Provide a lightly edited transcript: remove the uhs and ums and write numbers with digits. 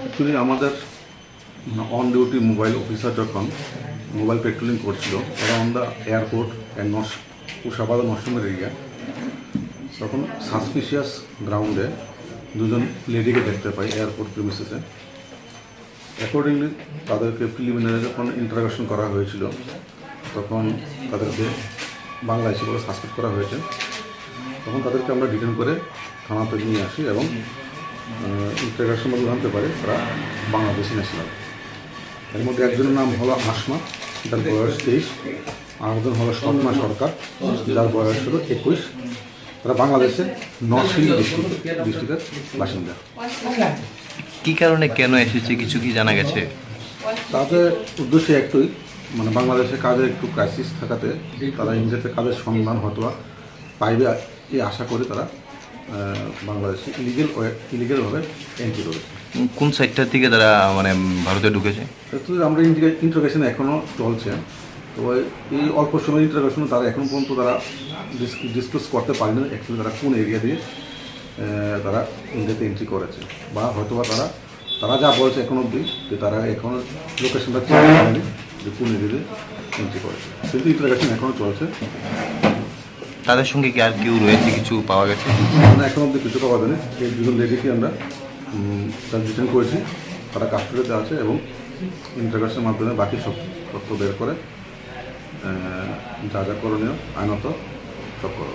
Actually আমাদের on duty mobile officer যখন mobile patrolling করছিল অ্যারাউন্ড দ্য এয়ারপোর্ট অ্যান্ড উষাবাদ নরসিংহের এরিয়া, তখন সাসপিশিয়াস গ্রাউন্ডে দুজন লেডিকে দেখতে পাই এয়ারপোর্ট প্রিমিসেসে। অ্যাকর্ডিংলি তাদেরকে প্রিলিমিনারি যখন ইন্টারোগেশন করা হয়েছিল তখন তাদেরকে বাংলাদেশি বলে সাসপেক্ট করা হয়েছে। তখন তাদেরকে আমরা ডিটেন করে থানাতে নিয়ে আসি এবং ইন্টারোগেশন মধ্যে জানতে পারি তারা বাংলাদেশি ন্যাশনাল। এর মধ্যে একজনের নাম হলো আসমা, যার বয়স 23, আর একজন হলো স্বপ্না সরকার, যার বয়স হলো 21। তারা বাংলাদেশের নরসিংদী ডিস্ট্রিক্টের বাসিন্দা। কী কারণে কেন এসেছে কিছু কি জানা গেছে? তাদের উদ্দেশ্য একটাই, মানে বাংলাদেশে কাজের একটু ক্রাইসিস থাকাতে তারা ইন্ডিয়াতে কাজের সন্ধান হয়তো পাইবে এই আশা করে তারা বাংলাদেশে ইলিগেলভাবে এন্ট্রি করেছে। কোন সাইডটার থেকে তারা মানে ভারতে ঢুকেছে? আমরা ইন্টারোগেশন এখনও চলছে, তো এই অল্প সময় ইন্টারোগেশন তারা এখন পর্যন্ত তারা ডিসক্লোজ করতে পারেনি অ্যাকচুয়ালি তারা কোন এরিয়া দিয়ে তারা ইন্ডিয়াতে এন্ট্রি করেছে, বা হয়তো বা তারা যা বলছে এখন অবধি যে তারা এখনও লোকেশনটা চেঞ্জ করেনি যে কোন এরিয়া দিয়ে এন্ট্রি করেছে, কিন্তু ইন্টারোগেশন এখনও চলছে। তাদের সঙ্গে কি আর কেউ রয়েছে, কিছু পাওয়া গেছে? না, এখন অবধি কিছু পাওয়া যায়নি। এই দুজন লেডিকে আমরা তার ডিটেন করেছি, তারা কাস্টডিতে আছে এবং ইন্টারোগেশনের মাধ্যমে বাকি সব তথ্য বের করে যা যা করণীয় আইনত সব করো।